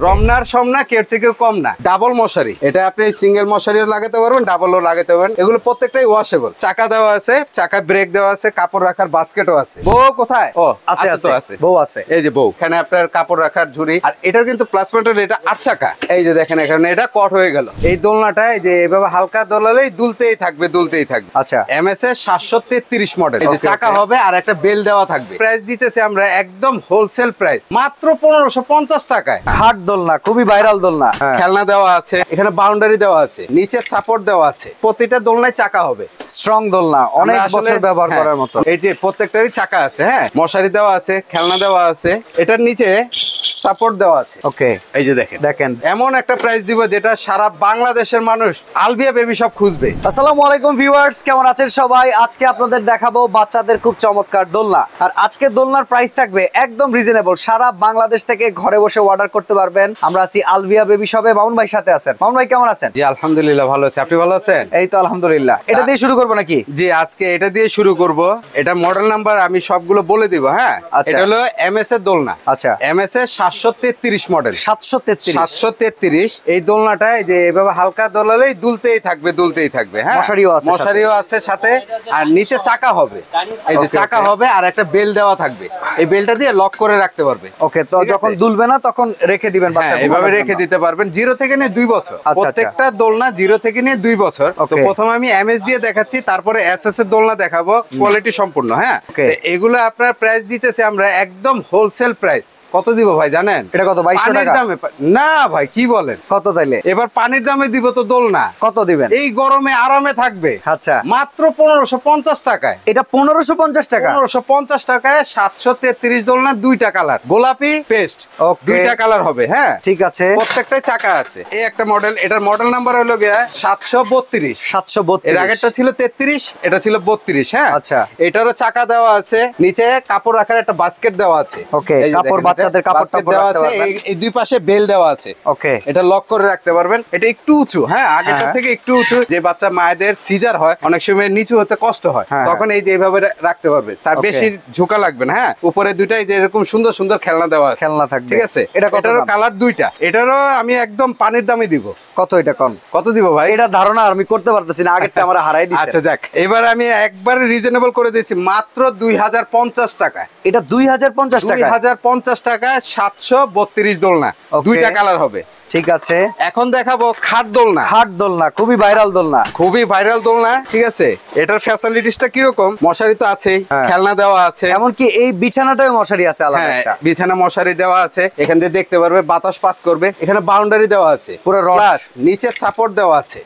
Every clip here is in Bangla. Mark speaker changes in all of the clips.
Speaker 1: রমনার সমনা কের থেকে কম না, ডাবল মশারি। এটা আপনি সিঙ্গেল মশারিও লাগাতে পারবেন, ডাবলও লাগাতে পারবেন। এগুলো প্রত্যেকটাই ওয়াশেবল। চাকা দেওয়া আছে, চাকা ব্রেক দেওয়া আছে, কাপড় রাখার বাস্কেটও আছে। বউ কোথায়? ও আছে, আছে
Speaker 2: বউ আছে।
Speaker 1: এই যে বউ, এখানে আপনার কাপড় রাখার ঝুড়ি। আর এটার কিন্তু প্লাস পয়েন্ট হলো এটা 8 চাকা। এই যে দেখেন এখানে এটা কট হয়ে গেল। এই দোলনাটা এই যে এভাবে হালকা দোলালেই দুলতেই থাকবে, দুলতেই থাকবে।
Speaker 2: আচ্ছা,
Speaker 1: এমএস এর 733 মডেল। এই যে চাকা হবে আর একটা বেল দেওয়া থাকবে। প্রাইস দিতেছে আমরা একদম হোলসেল প্রাইস, মাত্র 1550 টাকায়।
Speaker 2: হাট দোলনা, খুবই ভাইরাল দোলনা।
Speaker 1: খেলনা দেওয়া আছে, এখানে বাউন্ডারি দেওয়া আছে, নিচে সাপোর্ট দেওয়া আছে। প্রতিটা দোলনায় চাকা হবে,
Speaker 2: স্ট্রং দোলনা, অনেক বছর ব্যবহার করার মতো।
Speaker 1: এই যে প্রত্যেকটারই চাকা আছে, হ্যাঁ, মশারি দেওয়া আছে, খেলনা দেওয়া আছে, এটার নিচে সাপোর্ট দেওয়া আছে।
Speaker 2: ওকে,
Speaker 1: এই যে দেখেন এমন একটা প্রাইস দিব যেটা সারা বাংলাদেশের মানুষ আলবিয়া বেবি শপ খুঁজবে।
Speaker 2: আসসালামু আলাইকুম ভিউয়ার্স, কেমন আছেন সবাই? আজকে আপনাদের দেখাবো বাচ্চাদের খুব চমৎকার দোলনা। আর আজকে দোলনার প্রাইস থাকবে একদম রিজনেবল। সারা বাংলাদেশ থেকে ঘরে বসে অর্ডার করতে পারবেন। আমরা আছি আলবিয়া বেবি শপে। মামুন ভাই সাথে আছেন। মামুন ভাই কেমন আছেন?
Speaker 1: জি আলহামদুলিল্লাহ ভালো আছি, আপনি ভালো আছেন?
Speaker 2: এই তো আলহামদুলিল্লাহ। এটা দিয়ে শুরু করবো নাকি?
Speaker 1: জি আজকে এটা দিয়ে শুরু করব। এটা মডেল নাম্বার আমি সবগুলো বলে দিব। হ্যাঁ, এটা হলো এমএস এর দোলনা।
Speaker 2: আচ্ছা,
Speaker 1: এমএস এর 733 মডেল।
Speaker 2: 733
Speaker 1: এই দোলনাটা এই যে এভাবে হালকা দোলালেই দুলতেই থাকবে, দুলতেই থাকবে। হ্যাঁ, মশারিও আছে সাথে। আর নিচে চাকা হবে, এই যে চাকা হবে আর একটা বেল দেওয়া থাকবে। এই বেলটা দিয়ে লক করে রাখতে পারবে।
Speaker 2: ওকে, তো যখন দুলবে না তখন রেখে দিবেন বাচ্চা।
Speaker 1: এইভাবে রেখে দিতে পারবেন। 0 থেকে নিয়ে 2 বছর। প্রত্যেকটা দোলনা 0 থেকে নিয়ে 2 বছর। তো প্রথমে আমি এমএস দিয়ে দেখাচ্ছি, তারপরে এসএস এর দোলনা দেখাবো, কোয়ালিটি সম্পূর্ণ। হ্যাঁ, এগুলো আপনার প্রাইস দিতেছে আমরা একদম হোলসেল প্রাইস। কত দিব ভাই জানেন?
Speaker 2: এটা কত? 2200 টাকা
Speaker 1: দামে? না ভাই, কি বলেন?
Speaker 2: কত তাইলে?
Speaker 1: এবার পানির দামে দিব তো দোলনা।
Speaker 2: কত দিবেন?
Speaker 1: এই গরমে আরামে থাকবে।
Speaker 2: আচ্ছা,
Speaker 1: মাত্র 1550 টাকায়।
Speaker 2: এটা 1550 টাকা।
Speaker 1: 1550 টাকায় 733 দোলনা, 2টা কালার, গোলাপি পেস্ট, 2টা কালার হবে। হ্যাঁ
Speaker 2: ঠিক আছে,
Speaker 1: প্রত্যেকটাই চাকা আছে। এই একটা মডেল, এটার মডেল নাম্বার হলো গিয়া 732।
Speaker 2: 732।
Speaker 1: এর আগেরটা ছিল 33, এটা ছিল 32। হ্যাঁ,
Speaker 2: আচ্ছা,
Speaker 1: এটারও চাকা দেওয়া আছে, নিচে কাপড় রাখার একটা বাস্কেট দেওয়া আছে।
Speaker 2: ওকে, কাপড় বাচ্চাদের কাপড়
Speaker 1: দেওয়া আছে। এই দুই পাশে বেল দেওয়া আছে।
Speaker 2: ওকে,
Speaker 1: এটা লক করে রাখতে পারবেন। এটা একটু উঁচু, হ্যাঁ, আগেরটা থেকে একটু উঁচু। যে বাচ্চা মায়েদের সিজার হয়, অনেক সময় নিচু হতে কষ্ট হয়, তখন এই যে এইভাবে রাখতে পারবে। তার বেশি ঝোঁকা লাগবে না। হ্যাঁ, উপরে দুইটাই যে এরকম সুন্দর সুন্দর খেলনা দেওয়া আছে,
Speaker 2: খেলনা থাকবে।
Speaker 1: ঠিক আছে। এটারও কালার 2টা। এটারও আমি একদম পানির দামে দিব।
Speaker 2: কত? এটা কত দিব ভাই? এটা ধারণা আমি করতে পারতেছি না, আগেরটা আমরা হারাই দিছি।
Speaker 1: আচ্ছা যাক, এবার আমি একবারে রিজনেবল করে দিয়েছি, মাত্র 2050 টাকা।
Speaker 2: এটা 2050 টাকা।
Speaker 1: 2050 টাকায় 732 দোলনা, 2টা কালার হবে।
Speaker 2: ঠিক আছে,
Speaker 1: এখন দেখাবো খাট দোলনা।
Speaker 2: খাট দোলনা, খুবই ভাইরাল দোলনা।
Speaker 1: খুবই ভাইরাল দোলনা, ঠিক আছে। এটার ফ্যাসিলিটিসটা কিরকম? মশারি তো আছেই, খেলনা দেওয়া আছে,
Speaker 2: এমনকি এই বিছানাটায় মশারি আছে আলাদা একটা।
Speaker 1: বিছানা মশারি দেওয়া আছে। এখান দিয়ে দেখতে পারবে, বাতাস পাস করবে। এখানে বাউন্ডারি দেওয়া আছে
Speaker 2: পুরো,
Speaker 1: প্লাস নিচে সাপোর্ট দেওয়া আছে।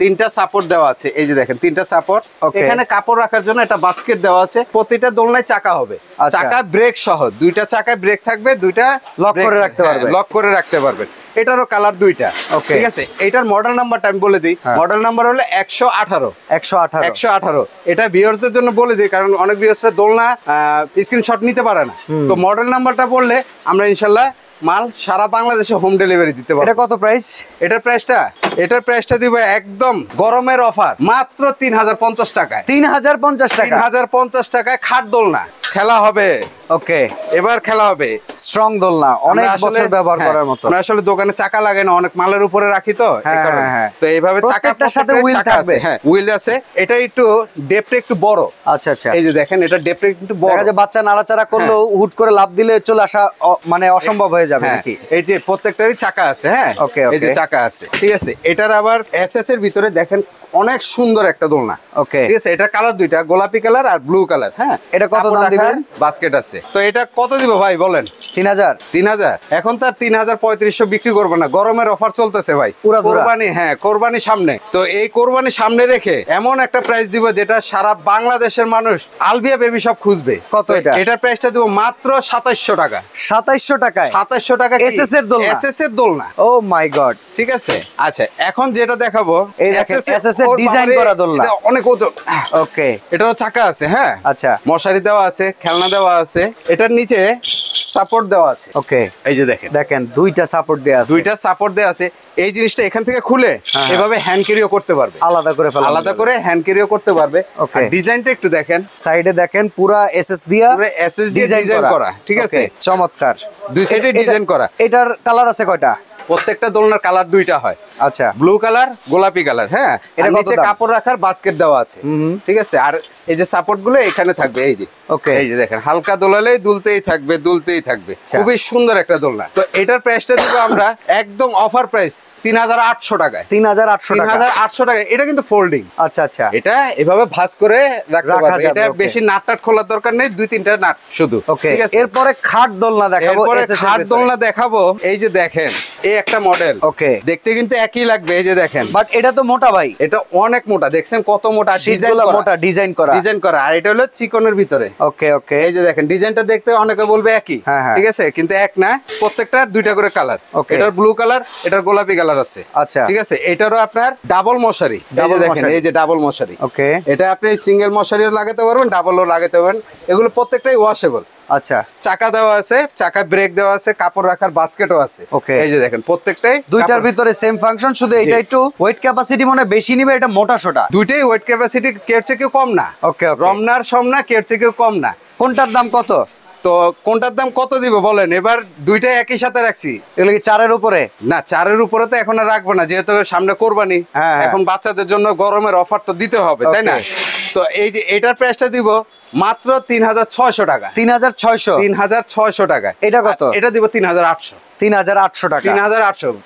Speaker 1: তিনটা সাপোর্ট দেওয়া আছে। এই যে দেখেন 3টা সাপোর্ট। এখানে কাপড় রাখার জন্য একটা বাস্কেট দেওয়া আছে। প্রতিটা দোলনায় চাকা হবে, চাকা ব্রেক সহ। 2টা চাকায় ব্রেক থাকবে, 2টা
Speaker 2: লক করে রাখতে পারবেন।
Speaker 1: লক করে রাখতে পারবেন। এটারও কালার 2টা, ঠিক আছে। এটার মডেল নাম্বারটা আমি বলে দিই। মডেল নাম্বার হলো 118। এটা ভিউয়ারদের জন্য বলে দিই, কারণ অনেক ভিউয়ার্স দোলনা স্ক্রিনশট নিতে পারে না। তো মডেল নাম্বারটা বললে আমরা ইনশাল্লাহ মাল সারা বাংলাদেশে হোম ডেলিভারি দিতে পারবো।
Speaker 2: এটা কত প্রাইস?
Speaker 1: এটার প্রাইসটা দিব একদম গরমের অফার, মাত্র 3050 টাকায়।
Speaker 2: 3050 টাকা।
Speaker 1: 3050 টাকায় খাট দোলনা খেলা হবে।
Speaker 2: ওকে,
Speaker 1: এবার খেলা হবে
Speaker 2: স্ট্রং দোলনা, অনেক বছর ব্যবহার করার মতো।
Speaker 1: আমরা আসলে দোকানে চাকা লাগাই না, অনেক মালের উপরে রাখি, তো এই কারণে। তো এইভাবে
Speaker 2: চাকাটার সাথে হুইল থাকবে।
Speaker 1: হ্যাঁ, হুইল আছে। এটা একটু ডেপটা একটু বড়।
Speaker 2: আচ্ছা আচ্ছা,
Speaker 1: এই যে দেখেন, এটা ডেপটা একটু বড়।
Speaker 2: দেখা যায় বাচ্চা নাড়াচাড়া করলেও হুট করে লাফ দিলে চলে আসা মানে অসম্ভব হয়ে যাবে নাকি?
Speaker 1: এই যে প্রত্যেকটারই চাকা আছে। হ্যাঁ, এই যে চাকা আছে, ঠিক আছে। এটার আবার এসএস এর ভিতরে দেখেন অনেক সুন্দর একটা দোলনা। ওকে, ঠিক আছে। এটা কালার 2টা, গোলাপি কালার আর ব্লু কালার। হ্যাঁ,
Speaker 2: এটা কত দাম দিবেন?
Speaker 1: বাস্কেট আছে। তো এটা কত দিব ভাই বলেন?
Speaker 2: 3000।
Speaker 1: এখন তার 3500 বিক্রি করবো না, গরমের অফার চলতেছে ভাই। কোরবানি, হ্যাঁ, কোরবানি সামনে। তো এই কোরবানি সামনে রেখে এমন একটা প্রাইস দিব যেটা সারা বাংলাদেশের মানুষ আলবিয়া বেবি শপ খুঁজবে।
Speaker 2: কত এটা?
Speaker 1: এটার প্রাইসটা দিব মাত্র 2700 টাকা।
Speaker 2: 2700 টাকায়?
Speaker 1: 2700 টাকা
Speaker 2: এসএস এর দোলনা।
Speaker 1: এসএস এর দোলনা।
Speaker 2: ও মাই গড,
Speaker 1: ঠিক আছে। আচ্ছা, এখন যেটা দেখাবো,
Speaker 2: এই এসএস আছে ডিজাইন করা দোলনা,
Speaker 1: এটা অনেক ওজন।
Speaker 2: ওকে,
Speaker 1: এটারও চাকা আছে, হ্যাঁ
Speaker 2: আচ্ছা,
Speaker 1: মশারি দেওয়া আছে, খেলনা দেওয়া আছে, এটার নিচে সাপোর্ট দেওয়া আছে।
Speaker 2: ওকে,
Speaker 1: এই যে দেখেন
Speaker 2: দেখেন দুইটা সাপোর্ট দেয়া আছে,
Speaker 1: দুইটা সাপোর্ট দেওয়া আছে। এই জিনিসটা এখান থেকে খুলে এভাবে হ্যান্ড ক্যারিও করতে পারবে,
Speaker 2: আলাদা করে ফেলা,
Speaker 1: আলাদা করে হ্যান্ড ক্যারিও করতে পারবে।
Speaker 2: ওকে,
Speaker 1: ডিজাইনটা একটু দেখেন,
Speaker 2: সাইডে দেখেন পুরা এসএস দিয়া,
Speaker 1: পুরো এসএস দিয়ে ডিজাইন করা, ঠিক আছে,
Speaker 2: চমৎকার,
Speaker 1: দুই সাইডে ডিজাইন করা।
Speaker 2: এটার কালার আছে কয়টা?
Speaker 1: প্রত্যেকটা দোলনার কালার দুইটা হয়,
Speaker 2: আচ্ছা,
Speaker 1: ব্লু কালার, গোলাপি কালার, হ্যাঁ।
Speaker 2: এটা
Speaker 1: নিচে কাপড় রাখার বাস্কেট দেওয়া আছে, ঠিক আছে। আর এই যে সাপোর্ট গুলো এখানে থাকবে, এই যে
Speaker 2: ওকে,
Speaker 1: এই যে দেখেন হালকা দোলালেই দুলতেই থাকবে, দুলতেই থাকবে, খুবই সুন্দর একটা দোলনা। তো এটার প্রাইসটা দিব আমরা একদম অফার প্রাইস ৩৮০০ টাকায়।
Speaker 2: ৩৮০০ টাকা,
Speaker 1: ৩৮০০ টাকা। এটা কিন্তু ফোল্ডিং,
Speaker 2: আচ্ছা আচ্ছা,
Speaker 1: এটা এভাবে ভাঁজ করে রাখতে
Speaker 2: রাখা
Speaker 1: পারবে।
Speaker 2: যাবে,
Speaker 1: এটা
Speaker 2: ওকে।
Speaker 1: বেশি নাট টাট খোলার দরকার নেই, ২-৩টা নাট শুধু,
Speaker 2: ওকে।
Speaker 1: ঠিক আছে।
Speaker 2: এরপরে খাট দোলনা দেখাবো,
Speaker 1: এরপরে
Speaker 2: SS এর
Speaker 1: খাট
Speaker 2: ভিতরে।
Speaker 1: দোলনা দেখাবো। এই যে দেখেন, এই একটা মডেল,
Speaker 2: ওকে,
Speaker 1: দেখতে কিন্তু একই লাগবে। এই যে দেখেন,
Speaker 2: বাট এটা তো মোটা ভাই,
Speaker 1: এটা অনেক মোটা, দেখছেন কত মোটা, ডিজাইন
Speaker 2: শীটগুলো
Speaker 1: করা,
Speaker 2: মোটা, ডিজাইন করা,
Speaker 1: ডিজাইন করা। আর এটা হলো চিকনের ভিতরে,
Speaker 2: ওকে ওকে,
Speaker 1: এই যে দেখেন ডিজাইনটা দেখতে অনেকে বলবে একই,
Speaker 2: হ্যাঁ, হ্যাঁ।
Speaker 1: ঠিক আছে, কিন্তু এক না, প্রত্যেকটার দুইটা করে কালার।
Speaker 2: ওকে।
Speaker 1: এটার ব্লু কালার, এটার গোলাপি কালার আছে,
Speaker 2: আচ্ছা,
Speaker 1: ঠিক আছে। এটারও আপনার ডাবল মশারি, এই যে
Speaker 2: Double
Speaker 1: দেখেন,
Speaker 2: মশারি।
Speaker 1: এই যে ডাবল মশারি,
Speaker 2: ওকে,
Speaker 1: এটা আপনি সিঙ্গেল মশারিও লাগাতে পারবেন, ডাবলও লাগাতে পারবেন। এগুলো প্রত্যেকটাই ওয়াশেবল।
Speaker 2: আচ্ছা,
Speaker 1: চাকা দেওয়া আছে, চাকা ব্রেক দেওয়া আছে, কাপড় রাখার বাস্কেটও আছে,
Speaker 2: ওকে।
Speaker 1: এই যে দেখেন প্রত্যেকটাই
Speaker 2: দুইটার
Speaker 1: কাপড়-
Speaker 2: ভিতরে সেম ফাংশন, শুধু এটা একটু ওয়েট ক্যাপাসিটি মনে হয় বেশি নিবে, এটা মোটা সোটা।
Speaker 1: দুইটাই ওয়েট ক্যাপাসিটি কের চেকেও কম না,
Speaker 2: ওকে ওকে,
Speaker 1: রমনার সমনা কের চেকেও কম না।
Speaker 2: কোনটার দাম কত?
Speaker 1: তো কোনটার দাম কত দিব বলেন, এবার দুইটাই একই সাথে রাখছি।
Speaker 2: এগুলো কি 4-এর উপরে?
Speaker 1: না, 4-এর উপরে তো এখন আর রাখবো না, যেহেতু সামনে কোরবানি,
Speaker 2: হ্যাঁ।
Speaker 1: এখন বাচ্চাদের জন্য গরমের অফার তো দিতে হবে, তাই না?
Speaker 2: Okay.
Speaker 1: তো এই যে এটার প্রাইসটা দিব মাত্র ৩৬০০ টাকা,
Speaker 2: ৩৬০০।
Speaker 1: ৩৬০০ টাকা।
Speaker 2: এটা কত?
Speaker 1: আর এটা দিব ৩৮০০,
Speaker 2: ৩৮০০ টাকা।
Speaker 1: ৩৮০০।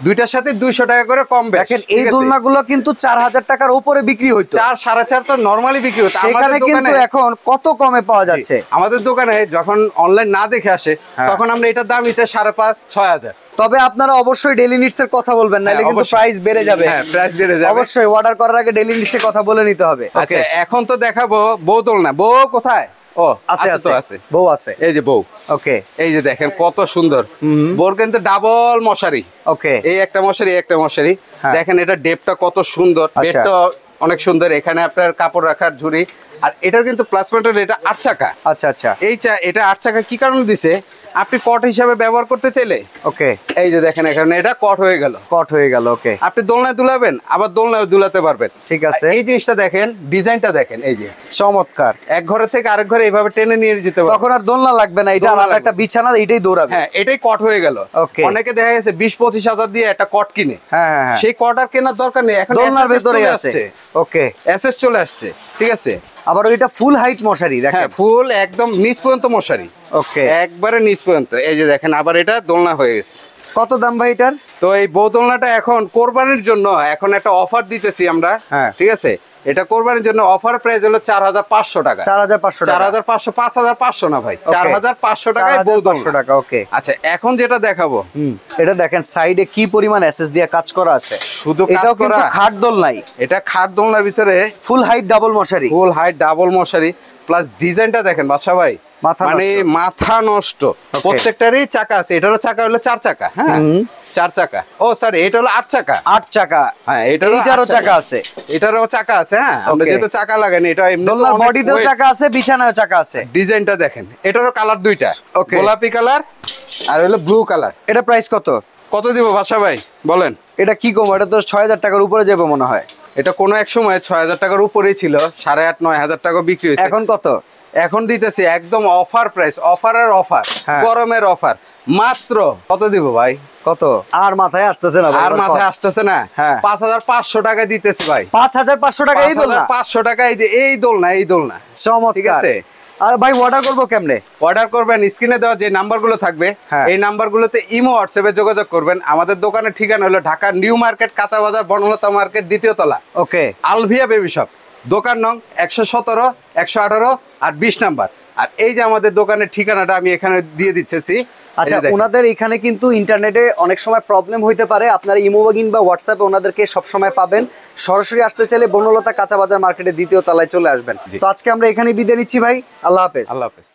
Speaker 1: দুইটার সাথে ২০০ টাকা করে কম বেশ।
Speaker 2: দেখেন এই দোলনাগুলো কিন্তু ৪০০০ টাকার উপরে বিক্রি হইতো,
Speaker 1: ৪-৪.৫ তো নরমালি বিক্রি হতো
Speaker 2: সেখানে
Speaker 1: আমাদের
Speaker 2: কিন্তু
Speaker 1: দোকানে।
Speaker 2: এখন কত কমে পাওয়া যাচ্ছে।
Speaker 1: আমাদের দোকানে যখন অনলাইন না দেখে আসে, তখন আমরা এটার দাম নিচ্ছে ৫,৫০০-৬,০০০।
Speaker 2: তবে আপনারা অবশ্যই ডেইলি নিডস এর কথা বলবেন, নাহলে কিন্তু
Speaker 1: অবশ্যই।
Speaker 2: প্রাইস বেড়ে যাবে।
Speaker 1: হ্যাঁ, প্রাইস বেড়ে যাবে।
Speaker 2: অবশ্যই অর্ডার করার আগে ডেইলি নিডস এর কথা বলে নিতে হবে।
Speaker 1: আচ্ছা, এখন তো দেখাবো বউ দোলনা। বউ কোথায়? ও
Speaker 2: আছে
Speaker 1: আছে তো,
Speaker 2: আছে,
Speaker 1: আছে,
Speaker 2: বউ আছে।
Speaker 1: এই যে বউ,
Speaker 2: ওকে
Speaker 1: এই যে দেখেন কত সুন্দর। বউর কিন্তু ডাবল মশারি,
Speaker 2: ওকে,
Speaker 1: এই একটা মশারি, এই একটা মশারি।
Speaker 2: হ্যাঁ।
Speaker 1: দেখেন এটা ডেপটা কত সুন্দর,
Speaker 2: আচ্ছা।
Speaker 1: বেডটা অনেক সুন্দর। এখানে আপনার কাপড় রাখার ঝুড়ি। আর এটার কিন্তু প্লাস পয়েন্ট হলো এটা ৮ চাকা।
Speaker 2: আচ্ছা আচ্ছা,
Speaker 1: এটা ৮ চাকা কি কারণে দিছে, আপনি কট হিসাবে ব্যবহার করতে চাইলে,
Speaker 2: ওকে,
Speaker 1: এই যে দেখেন এখানে এটা কট হয়ে গেল,
Speaker 2: কট হয়ে গেল। ওকে,
Speaker 1: আপনি দোলনায় দুলাবেন, আবার দোলনায় দুলাতে পারবেন,
Speaker 2: ঠিক আছে।
Speaker 1: আর এই জিনিসটা দেখেন, ডিজাইনটা দেখেন, এই যে
Speaker 2: চমৎকার।
Speaker 1: এক ঘরের থেকে আরেক ঘরে এইভাবে টেনে নিয়ে যেতে পারবেন।
Speaker 2: তখন আর দোলনা লাগবে না, এটা
Speaker 1: দোলনা
Speaker 2: আলাদা
Speaker 1: লাগবে
Speaker 2: একটা বিছানা, এটাই দৌড়াবে।
Speaker 1: হ্যাঁ, এটাই কট হয়ে গেল।
Speaker 2: Okay.
Speaker 1: অনেকে দেখা গেছে ২০-২৫ হাজার দিয়ে একটা কট কিনে,
Speaker 2: হ্যাঁ হ্যাঁ হ্যাঁ,
Speaker 1: সেই কট আর কেনার দরকার নেই, এখন
Speaker 2: দোলনার
Speaker 1: SS
Speaker 2: ভেতরে
Speaker 1: চলে
Speaker 2: আছে। ওকে,
Speaker 1: এসএস চলে আসছে, ঠিক আছে।
Speaker 2: আবার ওইটা ফুল হাইট মশারি
Speaker 1: হ্যাঁ,
Speaker 2: দেখেন।
Speaker 1: ফুল একদম নিচ পর্যন্ত মশারি,
Speaker 2: ওকে,
Speaker 1: একবারে নিচ পর্যন্ত। এই যে দেখেন আবার এটা দোলনা হয়ে গেছে।
Speaker 2: কত দাম ভাই এটার?
Speaker 1: তো এই বউ দোলনাটা এখন কোরবানির জন্য এখন একটা অফার দিতেছি আমরা,
Speaker 2: হ্যাঁ।
Speaker 1: ঠিক আছে। এটা কোরবানির জন্য অফার প্রাইস হলো ৪৫০০ টাকা।
Speaker 2: ৪৫০০ টাকা।
Speaker 1: ৪৫০০, ৫৫০০ না ভাই,
Speaker 2: Okay.
Speaker 1: ৪৫০০ টাকায় বউ
Speaker 2: ৪৫০০
Speaker 1: দোলনা।
Speaker 2: টাকা। ওকে,
Speaker 1: আচ্ছা, এখন যেটা দেখাবো,
Speaker 2: এটা দেখেন সাইডে কি পরিমাণ এসএস দিয়ে কাজ করা আছে।
Speaker 1: শুধু কাজ
Speaker 2: এটাও কিন্তু
Speaker 1: করা।
Speaker 2: খাট দোলনাই,
Speaker 1: এটা খাট দোলনার ভিতরে
Speaker 2: ফুল হাইট ডাবল মশারি।
Speaker 1: ফুল হাইট ডাবল মশারি, প্লাস ডিজাইনটা দেখেন বাদশা ভাই,
Speaker 2: মাথা
Speaker 1: মানে
Speaker 2: নষ্ট।
Speaker 1: মাথা নষ্ট। প্রত্যেকটারই চাকা আছে, এটারও চাকা হলো ৪ চাকা, হ্যাঁ ৪ চাকা। ও সরি, এটা হলো ৮ চাকা।
Speaker 2: ৮ চাকা।
Speaker 1: হ্যাঁ, এটারও
Speaker 2: এইটারও
Speaker 1: ৮
Speaker 2: চাকা আছে।
Speaker 1: এটারও চাকা আছে, হ্যাঁ। আমরা
Speaker 2: Okay.
Speaker 1: যেহেতু চাকা লাগাইনি, এটা এমনি
Speaker 2: দোলনার বডিতেও চাকা আছে, বিছানায়ও চাকা আছে।
Speaker 1: ডিজাইনটা দেখেন, এটারও কালার দুইটা,
Speaker 2: Okay.
Speaker 1: গোলাপি কালার আর হলো ব্লু কালার।
Speaker 2: এটা প্রাইস কত?
Speaker 1: কত দিব বাদশা ভাই বলেন?
Speaker 2: এটা কি কম, এটা তো ৬০০০ টাকার উপরে যাবে মনে হয়।
Speaker 1: এটা কোনো এক সময় ৬,০০০ টাকার উপরেই ছিল, ৮,৫০০-৯,০০০ টাকা বিক্রি হয়েছে।
Speaker 2: এখন কত?
Speaker 1: এখন দিতেছি একদম অফার প্রাইস, অফারের অফার,
Speaker 2: হ্যাঁ।
Speaker 1: গরমের অফার। মাত্র কত দিব ভাই?
Speaker 2: কত? আর মাথায় আসতেছে না ভাই,
Speaker 1: আর মাথায় আসতেছে না।
Speaker 2: হ্যাঁ।
Speaker 1: ৫,৫০০ টাকা দিতেছি ভাই।
Speaker 2: ৫৫০০ টাকা এই দোলনা?
Speaker 1: ৫,৫০০ টাকা এই যে এই দোলনা, এই দোলনা।
Speaker 2: চমৎকার।
Speaker 1: ঠিক আছে।
Speaker 2: আর ভাই অর্ডার করবো কেমনে?
Speaker 1: অর্ডার করবেন, স্ক্রিনে দেওয়া যে নাম্বারগুলো থাকবে,
Speaker 2: হ্যাঁ।
Speaker 1: এই নাম্বারগুলোতে ইমো হোয়াটসঅ্যাপে যোগাযোগ করবেন। আমাদের দোকানের ঠিকানা হলো ঢাকা নিউ মার্কেট, কাঁচা বাজার, বনলতা মার্কেট, ২য় তলা,
Speaker 2: ওকে,
Speaker 1: আলভিয়া বেবি শপ। দোকান নং ১১৭, ১১৮ আর ২০ নাম্বার। আর এই যে আমাদের দোকানের ঠিকানাটা আমি এখানে দিয়ে দিচ্ছি।
Speaker 2: আচ্ছা, ওনাদের এখানে কিন্তু ইন্টারনেটে অনেক সময় প্রবলেম হইতে পারে, আপনারা ইমো বা হোয়াটসঅ্যাপে ওনাদেরকে সবসময় পাবেন। সরাসরি আসতে চাইলে বনলতা কাঁচা বাজার মার্কেটের ২য় তলায় চলে আসবেন। তো আজকে আমরা এখানে বিদায় নিচ্ছি ভাই, আল্লাহ হাফেজ।
Speaker 1: আল্লাহ হাফেজ।